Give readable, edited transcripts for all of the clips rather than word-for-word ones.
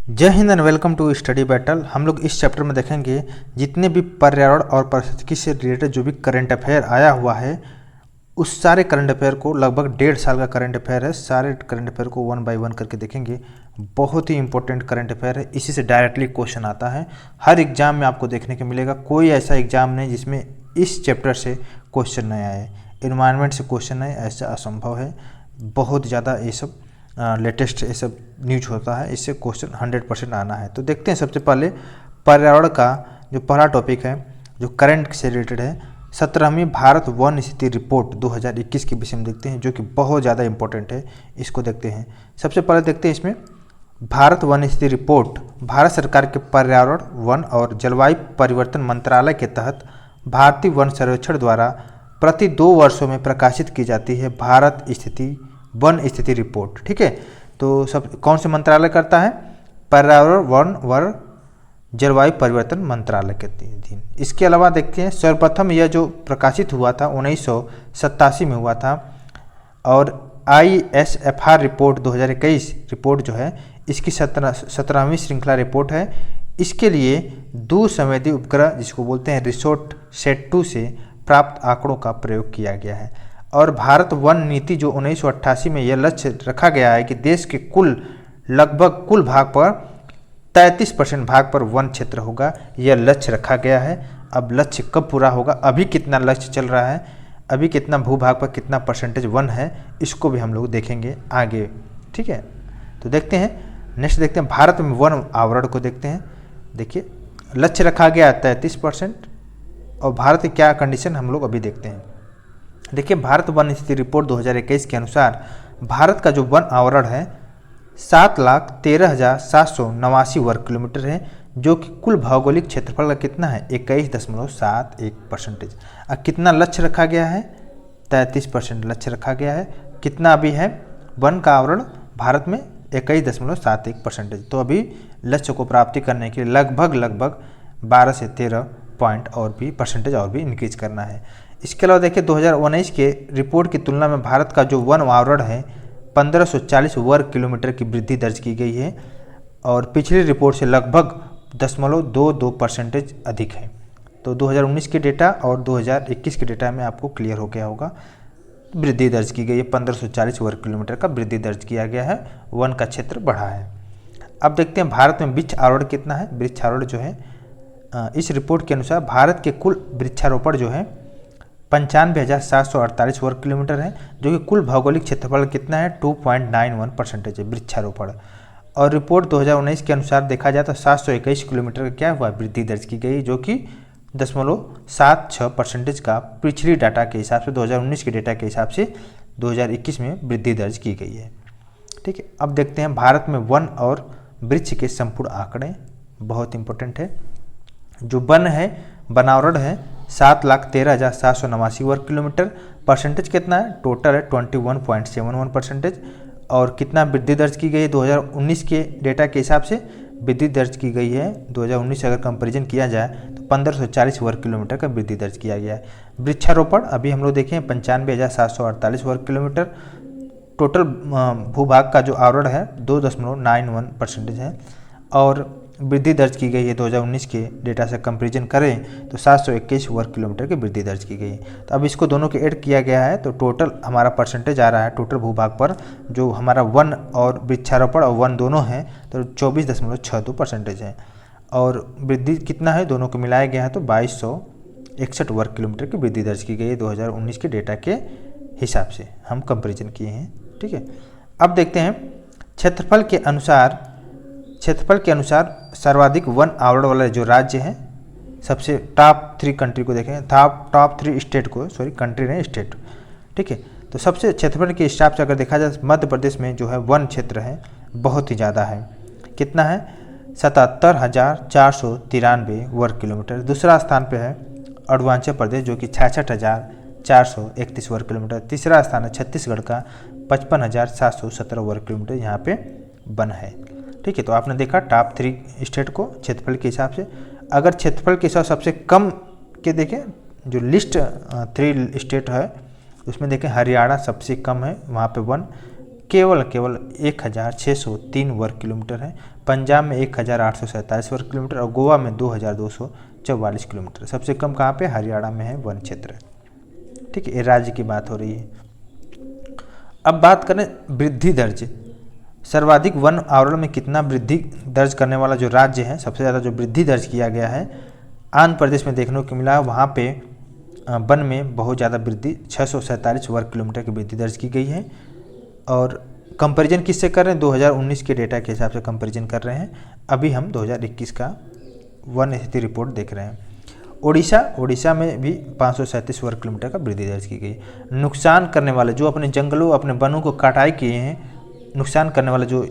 जय Hind and welcome to Study Battle. हम लोग इस चैप्टर में देखेंगे जितने भी पर्यावरण और पारिस्थितिकी से रिलेटेड जो भी करंट अफेयर आया हुआ है उस सारे करंट अफेयर को, लगभग 1.5 साल का करंट अफेयर है, सारे करंट अफेयर को 1 बाय 1 करके देखेंगे। बहुत ही इंपॉर्टेंट करंट अफेयर है, इसी से डायरेक्टली क्वेश्चन आता है। हर एग्जाम में आपको देखने को मिलेगा, कोई ऐसा एग्जाम नहीं जिसमें इस चैप्टर से क्वेश्चन नहीं आए। इन्वायरमेंट से क्वेश्चन आए ऐसा असंभव है। बहुत ज़्यादा ये सब लेटेस्ट ये सब न्यूज होता है, इससे क्वेश्चन 100% आना है। तो देखते हैं सबसे पहले पर्यावरण का जो पहला टॉपिक है जो करंट से रिलेटेड है, 17वीं भारत वन स्थिति रिपोर्ट 2021 के विषय में देखते हैं, जो कि बहुत ज़्यादा इंपॉर्टेंट है। इसको देखते हैं। सबसे पहले देखते हैं इसमें भारत वन स्थिति रिपोर्ट भारत सरकार के पर्यावरण, वन और जलवायु परिवर्तन मंत्रालय के तहत भारतीय वन सर्वेक्षण द्वारा प्रति 2 वर्षों में प्रकाशित की जाती है भारत स्थिति वन स्थिति रिपोर्ट। ठीक है, तो सब कौन से मंत्रालय करता है? पर्यावरण, वन व जलवायु परिवर्तन मंत्रालय के अधीन। इसके अलावा देखते हैं सर्वप्रथम यह जो प्रकाशित हुआ था 1987 में हुआ था, और ISFR रिपोर्ट 2021 रिपोर्ट जो है इसकी 17वीं श्रृंखला रिपोर्ट है। इसके लिए दूरसंवेदी उपग्रह जिसको बोलते हैं रिसोर्ट सेट 2 से प्राप्त आंकड़ों का प्रयोग किया गया है। और भारत वन नीति जो 1988 में यह लक्ष्य रखा गया है कि देश के लगभग कुल भाग पर 33% भाग पर वन क्षेत्र होगा, यह लक्ष्य रखा गया है। अब लक्ष्य कब पूरा होगा, अभी कितना लक्ष्य चल रहा है, अभी कितना भूभाग पर कितना परसेंटेज वन है, इसको भी हम लोग देखेंगे आगे। ठीक है, तो देखते हैं नेक्स्ट देखते हैं भारत में वन आवरण को देखते हैं। देखिए लक्ष्य रखा गया 33%, और भारत की क्या कंडीशन हम लोग अभी देखते हैं। देखिए भारत वन स्थिति रिपोर्ट 2021 के अनुसार भारत का जो वन आवरण है 7,13,789 वर्ग किलोमीटर है, जो कि कुल भौगोलिक क्षेत्रफल का कितना है 21.71%। अब कितना लक्ष्य रखा गया है? 33% लक्ष्य रखा गया है। कितना अभी है वन का आवरण भारत में? 21.71%। तो अभी लक्ष्य को प्राप्ति करने के लिए लगभग 12 से 13 पॉइंट और भी परसेंटेज और भी इंक्रीज करना है। इसके अलावा देखिए 2019 के रिपोर्ट की तुलना में भारत का जो वन आवरण है 1540 वर्ग किलोमीटर की वृद्धि दर्ज की गई है, और पिछली रिपोर्ट से लगभग 0.22% अधिक है। तो 2019 के डेटा और 2021 के डेटा में आपको क्लियर हो गया होगा, वृद्धि दर्ज की गई है। 1540 वर्ग किलोमीटर का वृद्धि दर्ज किया गया है, वन का क्षेत्र बढ़ा है। अब देखते हैं भारत में वृक्ष आवरण कितना है। वृक्षारोपण जो है इस रिपोर्ट के अनुसार भारत के कुल वृक्षारोपण जो है 95,748 वर्ग किलोमीटर है, जो कि कुल भौगोलिक क्षेत्रफल कितना है 2.91% है वृक्षारोपण। और रिपोर्ट 2019 के अनुसार देखा जाए तो 721 किलोमीटर का क्या हुआ वृद्धि दर्ज की गई, जो कि 0.76% का पिछली डाटा के हिसाब से 2019 के डेटा के हिसाब से 2021 में वृद्धि दर्ज की गई है। ठीक है, अब देखते हैं भारत में वन और वृक्ष के संपूर्ण आंकड़े, बहुत इंपॉर्टेंट है। जो वन है, वनावरण है 7,13,789 वर्ग किलोमीटर, परसेंटेज कितना है टोटल है 21.71%। और कितना वृद्धि दर्ज की गई है 2019 के डेटा के हिसाब से वृद्धि दर्ज की गई है 2019 से अगर कंपैरिजन किया जाए तो 1540 वर्ग किलोमीटर का वृद्धि दर्ज किया गया है। वृक्षारोपण अभी हम लोग देखें 95,748 वर्ग किलोमीटर, टोटल भूभाग का जो आवरण है 2.91% है, और वृद्धि दर्ज की गई है 2019 के डेटा से कंपैरिजन करें तो 721 वर्ग किलोमीटर की वृद्धि दर्ज की गई है। तो अब इसको दोनों के ऐड किया गया है तो टोटल हमारा परसेंटेज आ रहा है टोटल भूभाग पर, जो हमारा वन और वृक्षारोपण और वन दोनों हैं तो 24.62% है, और वृद्धि कितना है दोनों को मिलाया गया है तो 2261 वर्ग किलोमीटर की वृद्धि दर्ज की गई है 2019 के डेटा के हिसाब से हम कंपेरिजन किए हैं। ठीक है, अब देखते हैं क्षेत्रफल के अनुसार सर्वाधिक वन आवरण वाला जो राज्य है, सबसे टॉप 3 कंट्री को देखें, टॉप 3 स्टेट को, सॉरी कंट्री नहीं स्टेट। ठीक है, तो सबसे क्षेत्रफल के हिसाब से अगर देखा जाए मध्य प्रदेश में जो है वन क्षेत्र है बहुत ही ज़्यादा है। कितना है 77,493 वर्ग किलोमीटर। दूसरा स्थान पे है अरुणाचल प्रदेश जो कि 66,431 वर्ग किलोमीटर। तीसरा स्थान है छत्तीसगढ़ का 55,717 वर्ग किलोमीटर, यहाँ पे वन है। ठीक है, तो आपने देखा टॉप 3 स्टेट को क्षेत्रफल के हिसाब से। अगर क्षेत्रफल के हिसाब सबसे कम के देखें, जो लिस्ट 3 स्टेट है उसमें देखें हरियाणा सबसे कम है, वहाँ पे वन केवल 1603 वर्ग किलोमीटर है। पंजाब में 1847 वर्ग किलोमीटर और गोवा में 2244 किलोमीटर। सबसे कम कहाँ पे? हरियाणा में है वन क्षेत्र। ठीक है, ये राज्य की बात हो रही है। अब बात करें वृद्धि दर्ज, सर्वाधिक वन आवरण में कितना वृद्धि दर्ज करने वाला जो राज्य है, सबसे ज़्यादा जो वृद्धि दर्ज किया गया है आंध्र प्रदेश में देखने को मिला। वहाँ पे वन में बहुत ज़्यादा वृद्धि 647 वर्ग किलोमीटर की वृद्धि दर्ज की गई है। और कंपैरिजन किससे कर रहे हैं? 2019 के डेटा के हिसाब से कंपैरिजन कर रहे हैं। अभी हम 2021 का वन स्थिति रिपोर्ट देख रहे हैं। उड़ीसा में भी 537 वर्ग किलोमीटर का वृद्धि दर्ज की गई। नुकसान करने वाले जो अपने जंगलों, अपने वनों को कटाई किए हैं, नुकसान करने वाला जो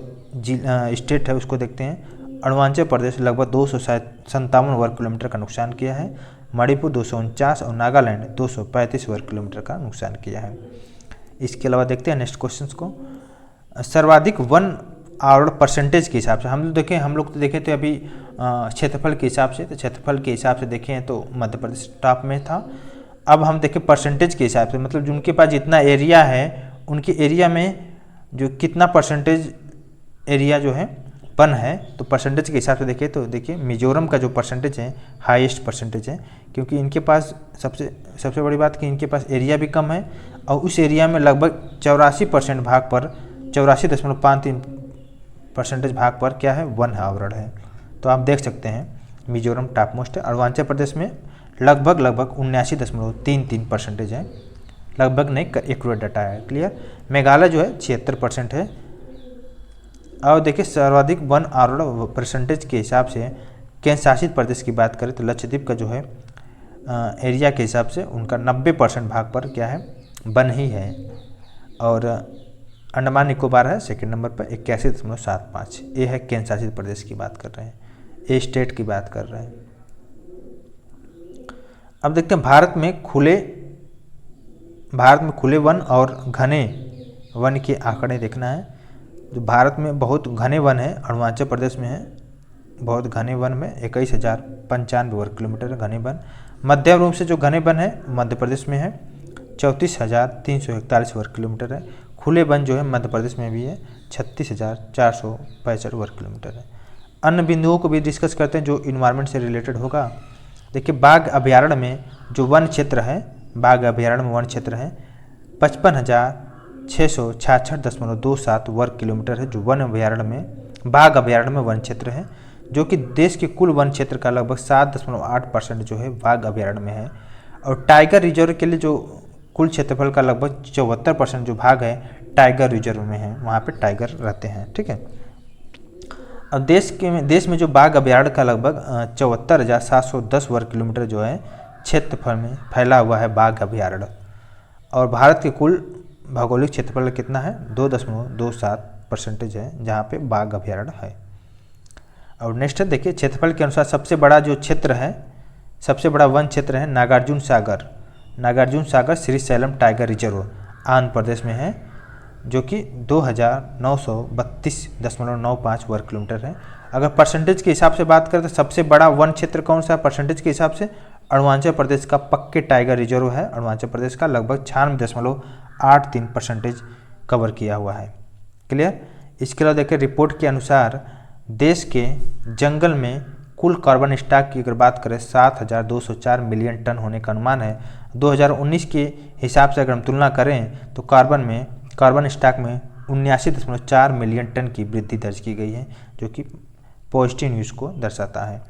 स्टेट है उसको देखते हैं। अरुणाचल प्रदेश लगभग 257 वर्ग किलोमीटर का नुकसान किया है। मणिपुर 249 और नागालैंड 235 वर्ग किलोमीटर का नुकसान किया है। इसके अलावा देखते हैं नेक्स्ट क्वेश्चन को, सर्वाधिक वन आवरण परसेंटेज के हिसाब से। हम लोग तो देखें तो अभी क्षेत्रफल के हिसाब से, तो क्षेत्रफल के हिसाब से देखें तो मध्य प्रदेश टॉप में था। अब हम देखें परसेंटेज के हिसाब से, मतलब जिनके पास जितना एरिया है उनके एरिया में जो कितना परसेंटेज एरिया जो है वन है, तो परसेंटेज के हिसाब से देखें तो देखिए मिजोरम का जो परसेंटेज है हाईएस्ट परसेंटेज है, क्योंकि इनके पास सबसे बड़ी बात कि इनके पास एरिया भी कम है और उस एरिया में लगभग 84% भाग पर 84.53% भाग पर क्या है? वन आवरण है। तो आप देख सकते हैं मिजोरम टॉप मोस्ट है। अरुणाचल प्रदेश में लगभग 79.33% है, लगभग नहीं, एक्यूरेट डाटा है, क्लियर। मेघालय जो है 76% है। और देखिए सर्वाधिक वन आवरण परसेंटेज के हिसाब से केंद्र शासित प्रदेश की बात करें तो लक्षद्वीप का जो है एरिया के हिसाब से उनका 90% भाग पर क्या है? वन ही है। और अंडमान निकोबार है सेकंड नंबर पर 81.75। ये है केंद्र शासित प्रदेश की बात कर रहे हैं, ये स्टेट की बात कर रहे हैं। अब देखते हैं भारत में खुले वन और घने वन के आंकड़े देखना है। जो भारत में बहुत घने वन है अरुणाचल प्रदेश में है, बहुत घने वन में 21,095 वर्ग किलोमीटर घने वन। मध्यम रूप से जो घने वन है मध्य प्रदेश में है 34,341 वर्ग किलोमीटर है। खुले वन जो है मध्य प्रदेश में भी है 36,465 वर्ग किलोमीटर है। अन्य बिंदुओं को भी डिस्कस करते हैं जो इन्वायरमेंट से रिलेटेड होगा। देखिए बाघ अभयारण्य में जो वन क्षेत्र है, बाघ अभयारण्य में वन क्षेत्र है 55,666.27 वर्ग किलोमीटर है, जो वन अभयारण्य में बाघ अभयारण्य में वन क्षेत्र है, जो कि देश के कुल वन क्षेत्र का लगभग 7.8% जो है बाघ अभयारण्य में है। और टाइगर रिजर्व के लिए जो कुल क्षेत्रफल का लगभग 74% जो भाग है टाइगर रिजर्व में है, वहाँ पे टाइगर रहते हैं। ठीक है। अब देश में जो बाघ अभयारण्य का लगभग 74,710 वर्ग किलोमीटर जो है क्षेत्रफल में फैला हुआ है बाघ अभयारण्य। और भारत के कुल भौगोलिक क्षेत्रफल कितना है? 2.27% है जहाँ पे बाघ अभयारण्य है। और नेक्स्ट देखिए क्षेत्रफल के अनुसार सबसे बड़ा जो क्षेत्र है, सबसे बड़ा वन क्षेत्र है नागार्जुन सागर श्रीशैलम टाइगर रिजर्व आंध्र प्रदेश में है, जो कि 2,932.95 वर्ग किलोमीटर है। अगर परसेंटेज के हिसाब से बात करें तो सबसे बड़ा वन क्षेत्र कौन सा है परसेंटेज के हिसाब से? अरुणाचल प्रदेश का पक्के टाइगर रिजर्व है। अरुणाचल प्रदेश का लगभग 96.83% कवर किया हुआ है। क्लियर। इसके अलावा देखिए रिपोर्ट के अनुसार देश के जंगल में कुल कार्बन स्टॉक की अगर बात करें 7,204 मिलियन टन होने का अनुमान है। 2019 के हिसाब से अगर हम तुलना करें तो कार्बन स्टॉक में 79.4 मिलियन टन की वृद्धि दर्ज की गई है, जो कि पॉजिटिव न्यूज़ को दर्शाता है।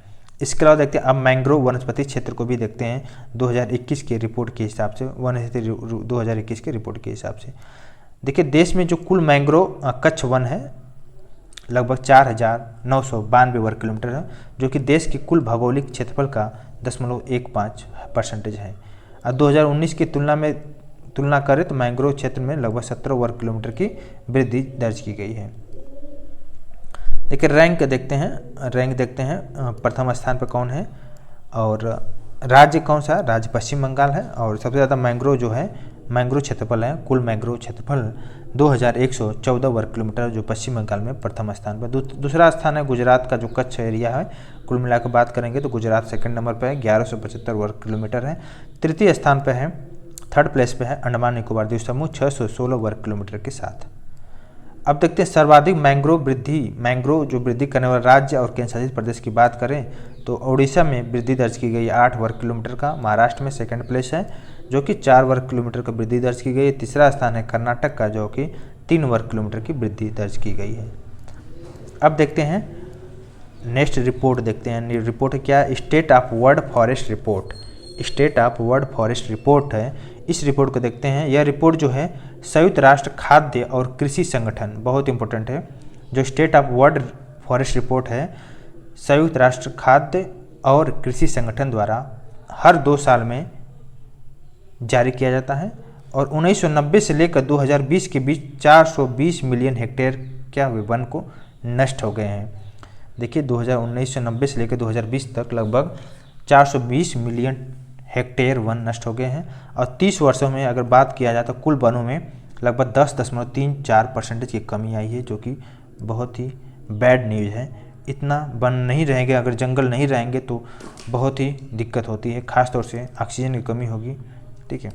इसके अलावा देखते हैं अब मैंग्रोव वनस्पति क्षेत्र को भी देखते हैं 2021 के रिपोर्ट के हिसाब से, 2021 के रिपोर्ट के हिसाब से। देखिए देश में जो कुल मैंग्रोव कच्छ वन है लगभग 4,992 वर्ग किलोमीटर है, जो कि देश के कुल भौगोलिक क्षेत्रफल का 0.15% है। और 2019 की तुलना करें तो मैंग्रोव क्षेत्र में लगभग 17 वर्ग किलोमीटर की वृद्धि दर्ज की गई है। देखिए रैंक देखते हैं प्रथम स्थान पर कौन है और राज्य कौन सा? राज्य पश्चिम बंगाल है। और सबसे ज़्यादा मैंग्रोव जो है मैंग्रोव क्षेत्रफल है, कुल मैंग्रोव क्षेत्रफल 2,114 वर्ग किलोमीटर, जो पश्चिम बंगाल में प्रथम स्थान पर। दूसरा स्थान है गुजरात का जो कच्छ एरिया है, कुल मिलाकर बात करेंगे तो गुजरात सेकंड नंबर पर है 1175 वर्ग किलोमीटर है। तृतीय स्थान पर है, थर्ड प्लेस पे है अंडमान निकोबार द्वीप समूह 616 वर्ग किलोमीटर के साथ। अब देखते हैं सर्वाधिक मैंग्रोव जो वृद्धि करने वाला राज्य और केंद्र शासित प्रदेश की बात करें तो उड़ीसा में वृद्धि दर्ज की गई 8 वर्ग किलोमीटर का। महाराष्ट्र में सेकंड प्लेस है जो कि 4 वर्ग किलोमीटर का वृद्धि दर्ज की गई है। तीसरा स्थान है कर्नाटक का जो कि 3 वर्ग किलोमीटर की वृद्धि दर्ज की गई है। अब देखते हैं नेक्स्ट रिपोर्ट देखते हैं। रिपोर्ट क्या है? State of world forest report. State of world forest report है। इस रिपोर्ट को देखते हैं। यह रिपोर्ट जो है संयुक्त राष्ट्र खाद्य और कृषि संगठन, बहुत इंपॉर्टेंट है, जो state of world forest report है संयुक्त राष्ट्र खाद्य और कृषि संगठन द्वारा हर 2 साल में जारी किया जाता है और 1990 से लेकर 2020 के बीच 420 मिलियन हेक्टेयर क्या वन को नष्ट हो गए हैं। देखिए 1990 से लेकर 2020 तक लगभग 420 मिलियन हेक्टेयर वन नष्ट हो गए हैं और 30 वर्षों में अगर बात किया जाए तो कुल वनों में लगभग 10.34% की कमी आई है, जो कि बहुत ही बैड न्यूज़ है। इतना वन नहीं रहेंगे, अगर जंगल नहीं रहेंगे तो बहुत ही दिक्कत होती है, खासतौर से ऑक्सीजन की कमी होगी। ठीक है,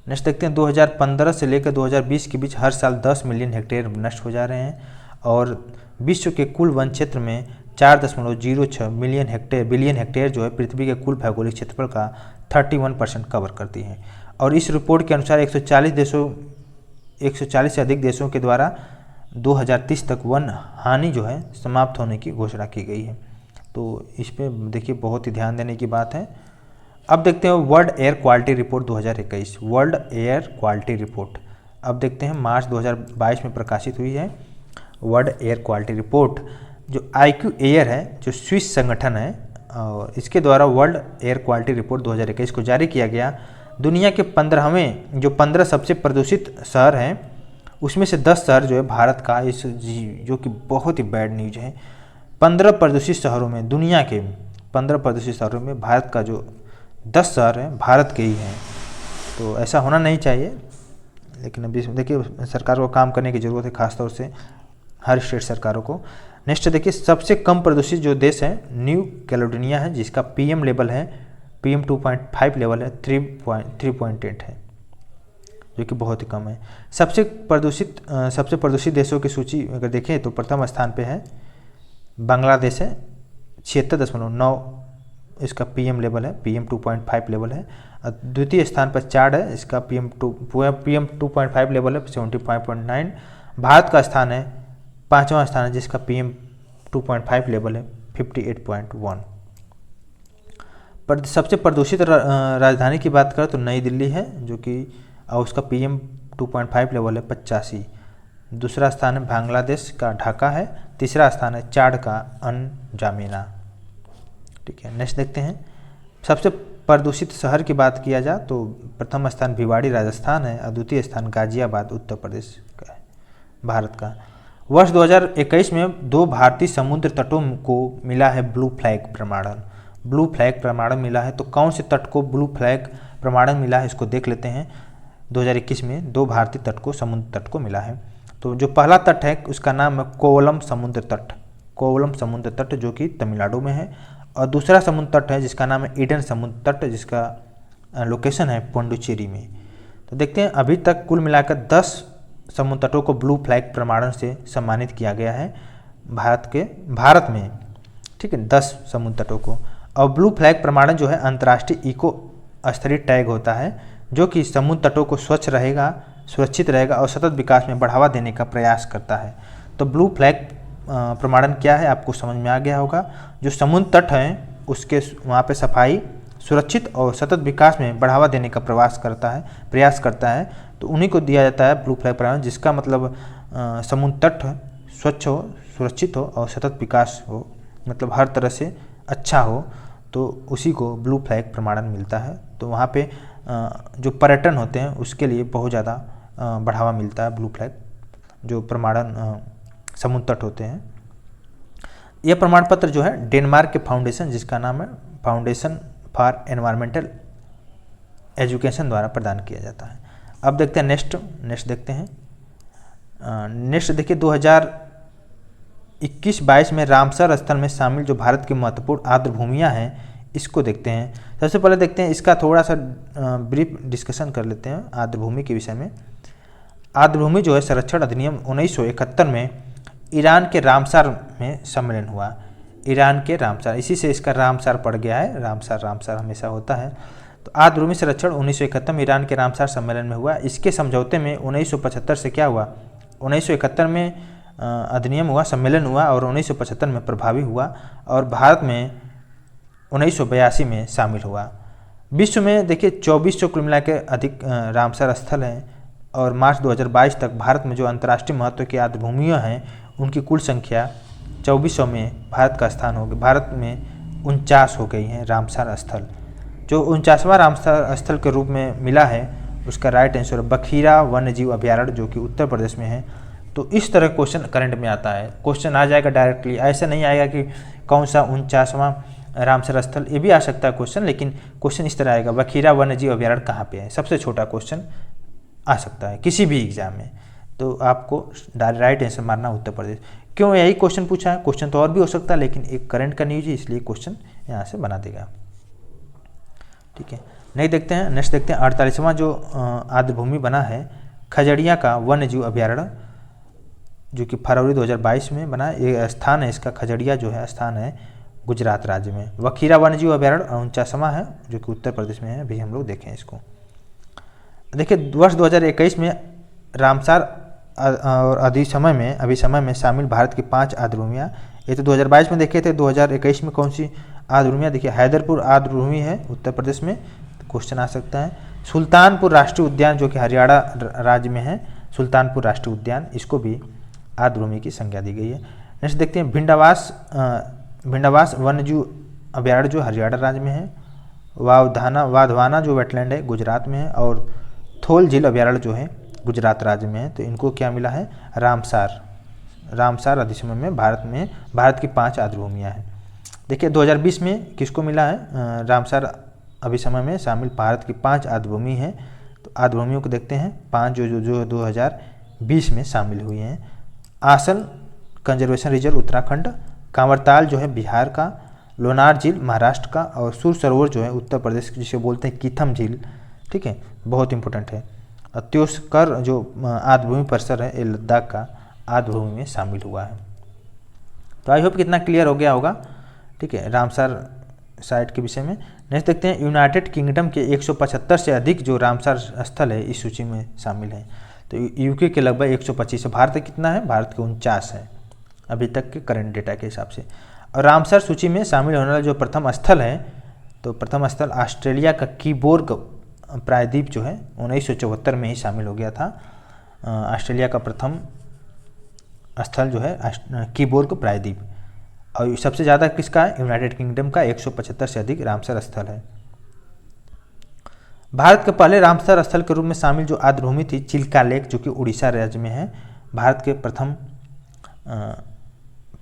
नेक्स्ट देखते हैं 2015 से लेकर 2020 के बीच हर साल 10 मिलियन हेक्टेयर नष्ट हो जा रहे हैं और विश्व के कुल वन क्षेत्र में 4.06 बिलियन हेक्टेयर जो है पृथ्वी के कुल भौगोलिक क्षेत्रफल का 31% कवर करती है। और इस रिपोर्ट के अनुसार 140 से अधिक देशों के द्वारा 2030 तक वन हानि जो है समाप्त होने की घोषणा की गई है। तो इस पे देखिए बहुत ही ध्यान देने की बात है। अब देखते हैं world air quality report 2021, world air quality report. अब देखते हैं मार्च 2022 में प्रकाशित हुई है वर्ल्ड एयर क्वालिटी रिपोर्ट। जो IQ एयर है, जो स्विस संगठन है, और इसके द्वारा वर्ल्ड एयर क्वालिटी रिपोर्ट 2021 को जारी किया गया। दुनिया के 15 सबसे प्रदूषित शहर हैं उसमें से 10 शहर जो है भारत का, इस जो कि बहुत ही बैड न्यूज है। 15 प्रदूषित शहरों में, दुनिया के 15 प्रदूषित शहरों में भारत का जो 10 शहर हैं भारत के ही हैं। तो ऐसा होना नहीं चाहिए, लेकिन अभी देखिए सरकार को काम करने की ज़रूरत है, खासतौर से हर स्टेट सरकारों को। नेक्स्ट देखिए सबसे कम प्रदूषित जो देश है न्यू कैलेडोनिया है, जिसका PM लेवल है PM 2.5 लेवल है 3.8 है, जो कि बहुत ही कम है। सबसे प्रदूषित देशों की सूची अगर देखें तो प्रथम स्थान पे है बांग्लादेश है, 76.9 इसका PM लेवल है, PM 2.5 लेवल है। द्वितीय स्थान पर चाड है, इसका PM 2.5 लेवल है 75.9। भारत का स्थान है 5वां स्थान है, जिसका PM 2.5 लेवल है 58.1। सबसे प्रदूषित राजधानी की बात करें तो नई दिल्ली है, जो कि उसका PM 2.5 लेवल है 85। दूसरा स्थान है बांग्लादेश का ढाका है। तीसरा स्थान है चाड का अनजामिना। ठीक है, नेक्स्ट देखते हैं सबसे प्रदूषित शहर की बात किया जाए तो प्रथम स्थान भिवाड़ी राजस्थान है और द्वितीय स्थान गाजियाबाद उत्तर प्रदेश का है भारत का। वर्ष 2021 में 2 भारतीय समुद्र तटों को मिला है ब्लू फ्लैग प्रमाणन। ब्लू फ्लैग प्रमाणन मिला है, तो कौन से तट को ब्लू फ्लैग प्रमाणन मिला है इसको देख लेते हैं। 2021 में 2 भारतीय तट को समुद्र तट को मिला है। तो जो पहला तट है उसका नाम है कोवलम समुद्र तट, जो कि तमिलनाडु में है। और दूसरा समुद्र तट है जिसका नाम है ईडन समुद्र तट, जिसका लोकेशन है पुडुचेरी में। तो देखते हैं अभी तक कुल मिलाकर 10 समुद्र तटों को ब्लू फ्लैग प्रमाणन से सम्मानित किया गया है भारत में। ठीक है, 10 समुद्र तटों को। और ब्लू फ्लैग प्रमाणन जो है अंतर्राष्ट्रीय इको स्तरीय टैग होता है, जो कि समुद्र तटों को स्वच्छ रहेगा, सुरक्षित रहेगा और सतत विकास में बढ़ावा देने का प्रयास करता है। तो ब्लू फ्लैग प्रमाणन क्या है आपको समझ में आ गया होगा। जो समुद्र तट हैं उसके वहाँ पे सफाई, सुरक्षित और सतत विकास में बढ़ावा देने का प्रयास करता है, तो उन्हीं को दिया जाता है ब्लू फ्लैग प्रमाणन, जिसका मतलब समुद्र तट स्वच्छ हो, सुरक्षित हो और सतत विकास हो, मतलब हर तरह से अच्छा हो, तो उसी को ब्लू फ्लैग प्रमाणन मिलता है। तो वहाँ पे जो पर्यटन होते हैं उसके लिए बहुत ज़्यादा बढ़ावा मिलता है ब्लू फ्लैग जो प्रमाणन समुद्र तट होते हैं। यह प्रमाण पत्र जो है डेनमार्क के फाउंडेशन, जिसका नाम है फाउंडेशन फॉर एनवायरमेंटल एजुकेशन, द्वारा प्रदान किया जाता है। अब देखते हैं नेक्स्ट देखते हैं। नेक्स्ट देखिए 2021-22 में रामसर स्थल में शामिल जो भारत की महत्वपूर्ण आर्द्र भूमियाँ हैं इसको देखते हैं। सबसे पहले देखते हैं इसका थोड़ा सा ब्रीफ डिस्कशन कर लेते हैं आर्द्र भूमि के विषय में। आर्द्रभूमि जो है संरक्षण अधिनियम 1971 में ईरान के रामसार में सम्मेलन हुआ। ईरान के रामसार, इसी से इसका रामसार पड़ गया है, रामसार रामसार हमेशा होता है। तो आर्द्रभूमि संरक्षण 1971 में ईरान के रामसार सम्मेलन में हुआ। इसके समझौते में 1975 से क्या हुआ, 1971 में अधिनियम हुआ, सम्मेलन हुआ और 1975 में प्रभावी हुआ और भारत में 1982 में शामिल हुआ। विश्व में देखिए 2400 कुल मिला के अधिक रामसार स्थल हैं और मार्च 2022 तक भारत में जो अंतर्राष्ट्रीय महत्व की आर्द्रभूमियाँ हैं उनकी कुल संख्या 2400 में भारत का स्थान हो गया। भारत में 49 हो गई हैं रामसार स्थल। जो 49वां रामसार स्थल के रूप में मिला है उसका राइट आंसर बखीरा वन्य जीव अभयारण्य जो कि उत्तर प्रदेश में है। तो इस तरह क्वेश्चन करंट में आता है, क्वेश्चन आ जाएगा डायरेक्टली, ऐसा नहीं आएगा कि कौन सा 49वां रामसर स्थल, ये भी आ सकता है क्वेश्चन, लेकिन क्वेश्चन इस तरह आएगा बखीरा वन्य जीव अभयारण्य कहाँ पे है। सबसे छोटा क्वेश्चन आ सकता है किसी भी एग्जाम में, तो आपको राइट आंसर मारना उत्तर प्रदेश। क्यों यही क्वेश्चन पूछा है, क्वेश्चन तो और भी हो सकता है लेकिन एक करंट का न्यूज है इसलिए क्वेश्चन यहाँ से बना देगा। ठीक है, नहीं देखते हैं, नेक्स्ट देखते हैं 48वां जो आर्द्रभूमि बना है खजड़िया का वन्य जीव अभयारण्य जो कि फरवरी 2022 में बना। ये स्थान है इसका, खजड़िया जो है स्थान है गुजरात राज्य में। बखीरा वन्य जीव अभयारण्य 49वां है जो कि उत्तर प्रदेश में है। अभी हम लोग देखें इसको, देखिए वर्ष 2021 में रामसार और अभिसमय में शामिल भारत की 5 आर्द्रभूमियाँ, ये तो 2022 में देखे थे। 2021 में कौन सी आर्द्रभूमियाँ, देखिए हैदरपुर आर्द्रभूमि है उत्तर प्रदेश में, तो क्वेश्चन आ सकता है। सुल्तानपुर राष्ट्रीय उद्यान जो कि हरियाणा राज्य में है, सुल्तानपुर राष्ट्रीय उद्यान, इसको भी आर्द्रभूमि की संज्ञा दी गई है। नेक्स्ट देखते हैं भिंडवास वन्य जीव अभयारण्य जो हरियाणा राज्य में है। वाधवाना जो वेटलैंड है गुजरात में है और थोल झील अभयारण्य जो है गुजरात राज्य में है। तो इनको क्या मिला है, रामसार अधिसमय में भारत की 5 आर्द्रभूमियाँ हैं। देखिए 2020 में किसको मिला है, रामसार अभिसमय में शामिल भारत की 5 आर्द्रभूमि हैं। तो आर्द्रभूमियों को देखते हैं 5 जो 2020 में शामिल हुई हैं। आसन कंजर्वेशन रिजर्व उत्तराखंड, कांवरताल जो है बिहार का, लोनार झील महाराष्ट्र का और सुर सरोवर जो है उत्तर प्रदेश जिसे बोलते हैं कीथम झील, ठीक है, बहुत इंपॉर्टेंट है। त्योस्कर जो आर्द्रभूमि परिसर है ये लद्दाख का आर्द्रभूमि में शामिल हुआ है। तो आई होप कितना क्लियर हो गया होगा, ठीक है, रामसार साइट के विषय में। नेक्स्ट देखते हैं यूनाइटेड किंगडम के 175 से अधिक जो रामसार स्थल है इस सूची में शामिल है। तो यूके के लगभग 125 है, भारत कितना है, भारत के 49 है अभी तक के करंट डेटा के हिसाब से। और रामसार सूची में शामिल होने वाला जो प्रथम स्थल है, तो प्रथम स्थल ऑस्ट्रेलिया का कीबोर्ग प्रायद्वीप जो है 1974 में ही शामिल हो गया था। ऑस्ट्रेलिया का प्रथम स्थल जो है कीबोर्ग प्रायद्वीप। और सबसे ज़्यादा किसका है, यूनाइटेड किंगडम का 175 से अधिक रामसार स्थल है। भारत के पहले रामसार स्थल के रूप में शामिल जो आर्द्रभूमि थी चिल्का लेक जो कि उड़ीसा राज्य में है, भारत के प्रथम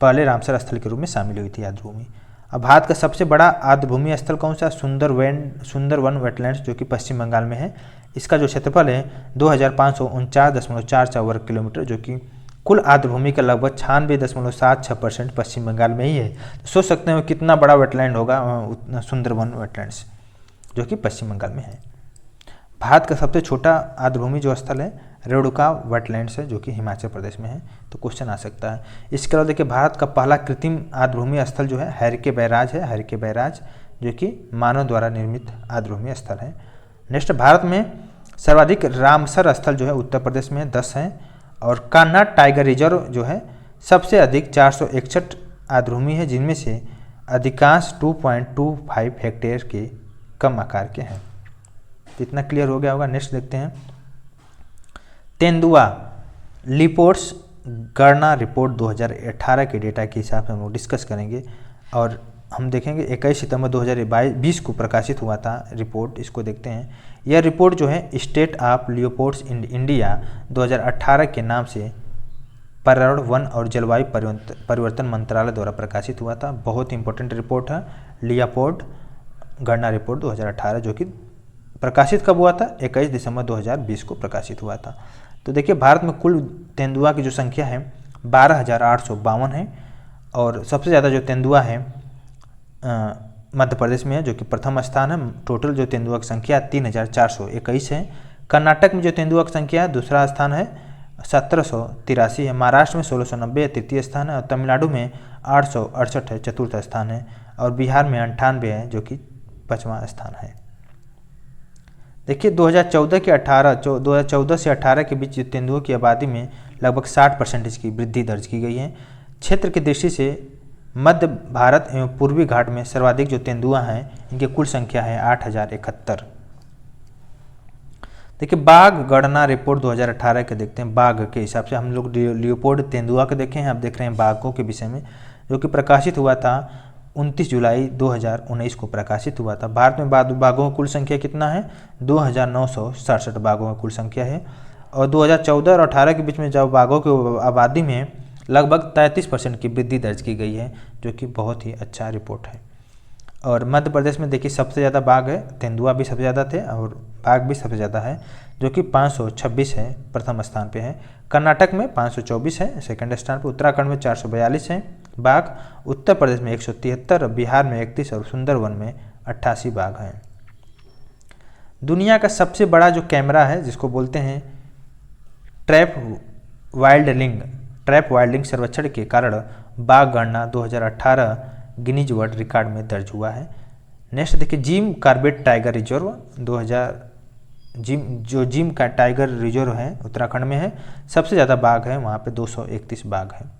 पहले रामसार स्थल के रूप में शामिल हुई थी आर्द्रभूमि। अब भारत का सबसे बड़ा आर्द्रभूमि स्थल कौन सा, सुंदरवन वेटलैंड्स जो कि पश्चिम बंगाल में है। इसका जो क्षेत्रफल है 2549.44 वर्ग किलोमीटर जो कि कुल आर्द्रभूमि का लगभग 96.76% पश्चिम बंगाल में ही है। तो सोच सकते हैं कितना बड़ा वेटलैंड होगा सुंदरवन वेटलैंड्स जो कि पश्चिम बंगाल में है। भारत का सबसे छोटा आर्द्रभूमि जो स्थल है रेणुका वेटलैंड्स है जो कि हिमाचल प्रदेश में है। तो क्वेश्चन आ सकता है। इसके अलावा देखिए भारत का पहला कृत्रिम आर्द्रभूमि स्थल जो है हरिके बैराज जो कि मानव द्वारा निर्मित आर्द्रभूमि स्थल है। नेक्स्ट भारत में सर्वाधिक रामसर स्थल जो है उत्तर प्रदेश में 10 हैं और कान्हा टाइगर रिजर्व जो है सबसे अधिक 461 आर्द्रभूमि है जिनमें से अधिकांश 2.25 हेक्टेयर के कम आकार के हैं। तो इतना क्लियर हो गया होगा। नेक्स्ट देखते हैं तेंदुआ लिपोर्ट्स गणना रिपोर्ट 2018 के डेटा के हिसाब से हम लोग डिस्कस करेंगे और हम देखेंगे 21 सितंबर 2020 को प्रकाशित हुआ था रिपोर्ट, इसको देखते हैं। यह रिपोर्ट जो है स्टेट ऑफ लियोपोर्ट्स इन इंडिया 2018 के नाम से पर्यावरण वन और जलवायु परिवर्तन मंत्रालय द्वारा प्रकाशित हुआ था। बहुत इंपॉर्टेंट रिपोर्ट है लियोपोर्ट गणना रिपोर्ट 2018 जो कि प्रकाशित कब हुआ था, 21 दिसंबर 2020 को प्रकाशित हुआ था। तो देखिए भारत में कुल तेंदुआ की जो संख्या है 12,852 है और सबसे ज़्यादा जो तेंदुआ है मध्य प्रदेश में है जो कि प्रथम स्थान है। टोटल जो तेंदुआ की संख्या 3,421 है। कर्नाटक में जो तेंदुआ की संख्या है दूसरा स्थान है 1783 है। महाराष्ट्र में 1690 है, तृतीय स्थान है। और तमिलनाडु में 868 है, चतुर्थ स्थान है। और बिहार में 98 है, जो कि 5वां स्थान है। देखिए 2014 से 18 के बीच तेंदुओं की आबादी में लगभग 60% की वृद्धि दर्ज की गई है। क्षेत्र की दृष्टि से मध्य भारत एवं पूर्वी घाट में सर्वाधिक जो तेंदुआ हैं इनकी कुल संख्या है 8071। देखिए बाघ गणना रिपोर्ट 2018 के देखते हैं। बाघ के हिसाब से हम लोग लियोपोल्ड तेंदुआ के देखे हैं, अब देख रहे हैं बाघों के विषय में, जो कि प्रकाशित हुआ था 29 जुलाई 2019 को प्रकाशित हुआ था। भारत में बाघों की कुल संख्या कितना है? 2967 बाघों की कुल संख्या है। और 2014 और 18 के बीच में जब बाघों की आबादी में लगभग 33% की वृद्धि दर्ज की गई है, जो कि बहुत ही अच्छा रिपोर्ट है। और मध्य प्रदेश में देखिए सबसे ज़्यादा बाघ है, तेंदुआ भी सबसे ज़्यादा थे और बाघ भी सबसे ज़्यादा है, जो कि 526 है, प्रथम स्थान पे है। कर्नाटक में 524 है, सेकंड स्थान पे। उत्तराखंड में 442 है बाघ, उत्तर प्रदेश में 173, बिहार में 31 और सुंदरवन में 88 बाघ हैं। दुनिया का सबसे बड़ा जो कैमरा है जिसको बोलते हैं ट्रैप वाइल्डिंग सर्वेक्षण के कारण बाघ गणना 2018 गिनीज वर्ल्ड रिकॉर्ड में दर्ज हुआ है। नेक्स्ट देखिए Jim Corbett tiger reserve 2000 gym का टाइगर रिजर्व है उत्तराखंड में है, सबसे ज़्यादा बाघ है वहाँ पे 231 बाघ है।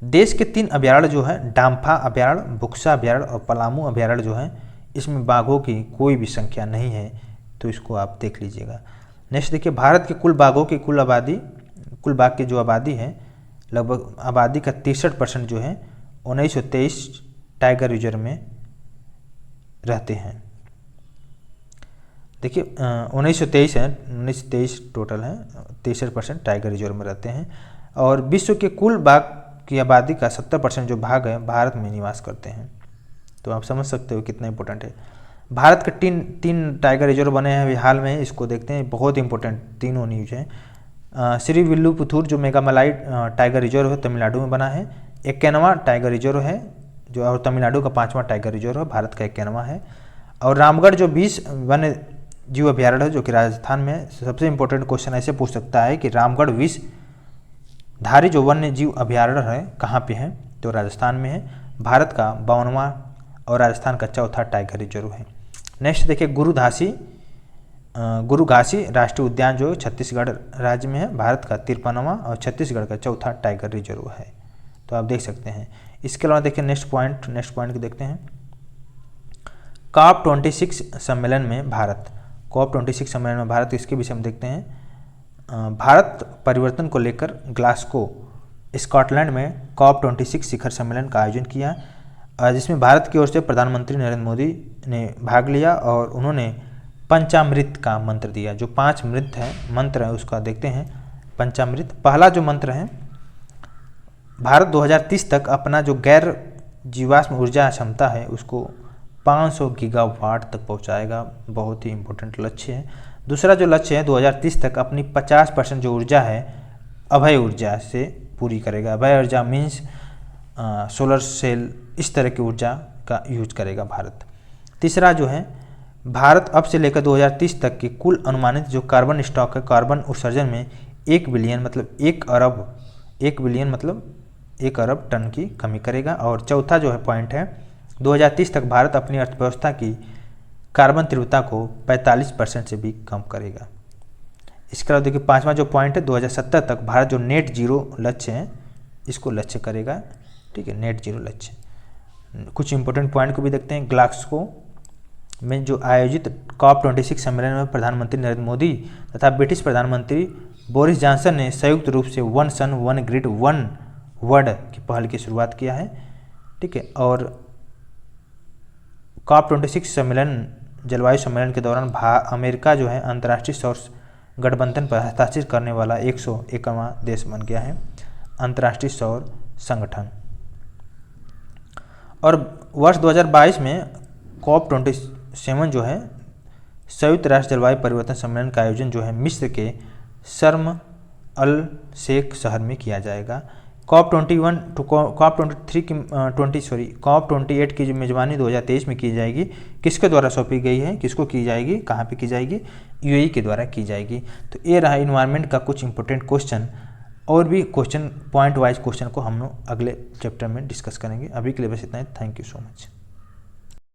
देश के 3 अभयारण्य जो है डाम्फा अभयारण्य, बुक्सा अभयारण्य और पलामू अभयारण्य जो है इसमें बाघों की कोई भी संख्या नहीं है, तो इसको आप देख लीजिएगा। नेक्स्ट देखिए भारत के कुल बाघों की कुल बाघ की जो आबादी है लगभग आबादी का 63% जो है 1923 टाइगर रिजर्व में रहते हैं। देखिए 1923 टोटल है, 63% टाइगर रिजर्व में रहते हैं। और विश्व के कुल बाघ की आबादी का 70% जो भाग है भारत में निवास करते हैं, तो आप समझ सकते हो कितना इंपॉर्टेंट है। भारत के तीन टाइगर रिजर्व बने हैं अभी हाल में, इसको देखते हैं, बहुत इंपॉर्टेंट तीनों न्यूज हैं। श्रीविल्लुपुथुर जो मेघामलाई टाइगर रिजर्व है तमिलनाडु में बना है, 91वां टाइगर रिजर्व है जो, और तमिलनाडु का 5वां टाइगर रिजर्व है, भारत का 91वां है। और रामगढ़ जो 20 वन्य जीव अभयारण्य है जो कि राजस्थान में। सबसे इंपॉर्टेंट क्वेश्चन ऐसे पूछ सकता है कि रामगढ़ 20 धारी जो वन्य जीव अभयारण्य है कहाँ पे है, तो राजस्थान में है। भारत का 52वां और राजस्थान का 4था टाइगर रिजर्व है। नेक्स्ट देखिए गुरु घासी राष्ट्रीय उद्यान जो छत्तीसगढ़ राज्य में है, भारत का 53वां और छत्तीसगढ़ का 4था टाइगर रिजर्व है, तो आप देख सकते हैं। इसके अलावा देखिए नेक्स्ट पॉइंट को देखते हैं। COP26 सम्मेलन में भारत, COP26 सम्मेलन में भारत, इसके विषय में देखते हैं। भारत परिवर्तन को लेकर ग्लासगो स्कॉटलैंड में COP26 शिखर सम्मेलन का आयोजन किया, जिसमें भारत की ओर से प्रधानमंत्री नरेंद्र मोदी ने भाग लिया और उन्होंने पंचामृत का मंत्र दिया। जो 5 मंत्र है उसका देखते हैं। पंचामृत, पहला जो मंत्र है, भारत 2030 तक अपना जो गैर जीवाश्म ऊर्जा क्षमता है उसको 500 गीगावाट तक पहुंचाएगा, बहुत ही इंपॉर्टेंट लक्ष्य है। दूसरा जो लक्ष्य है 2030 तक अपनी 50% जो ऊर्जा है अभय ऊर्जा से पूरी करेगा। अभय ऊर्जा मीन्स सोलर सेल, इस तरह की ऊर्जा का यूज करेगा भारत। तीसरा जो है भारत अब से लेकर 2030 तक की कुल अनुमानित जो कार्बन स्टॉक है, कार्बन उत्सर्जन में 1 बिलियन मतलब 1 अरब टन की कमी करेगा। और चौथा जो है पॉइंट है 2030 तक भारत अपनी अर्थव्यवस्था की कार्बन तीव्रता को 45% से भी कम करेगा। इसके अलावा देखिए 5वां जो पॉइंट है 2070 तक भारत जो नेट जीरो लक्ष्य है इसको लक्ष्य करेगा, ठीक है, नेट जीरो लक्ष्य। कुछ इंपॉर्टेंट पॉइंट को भी देखते हैं। ग्लासगो में जो आयोजित COP26 सम्मेलन में प्रधानमंत्री नरेंद्र मोदी तथा ब्रिटिश प्रधानमंत्री बोरिस जॉनसन ने संयुक्त रूप से 1 सन 1 ग्रिड 1 वर्ल्ड की पहल की शुरुआत किया है, ठीक है। और COP26 सम्मेलन, जलवायु सम्मेलन के दौरान अमेरिका जो है अंतर्राष्ट्रीय सौर गठबंधन पर हस्ताक्षर करने वाला 101वां देश बन गया है, अंतर्राष्ट्रीय सौर संगठन। और वर्ष 2022 में COP27 जो है संयुक्त राष्ट्र जलवायु परिवर्तन सम्मेलन का आयोजन जो है मिस्र के शर्म अल शेख शहर में किया जाएगा। COP21 टू COP23 की COP28 की जो मेज़बानी 2023 में की जाएगी, किसके द्वारा सौंपी गई है, किसको की जाएगी, कहाँ पे की जाएगी, UAE के द्वारा की जाएगी। तो ये रहा इन्वायरमेंट का कुछ इंपॉर्टेंट क्वेश्चन। और भी क्वेश्चन पॉइंट वाइज क्वेश्चन को हम लोग अगले चैप्टर में डिस्कस करेंगे। अभी के लिए बस इतना ही। Thank you so much.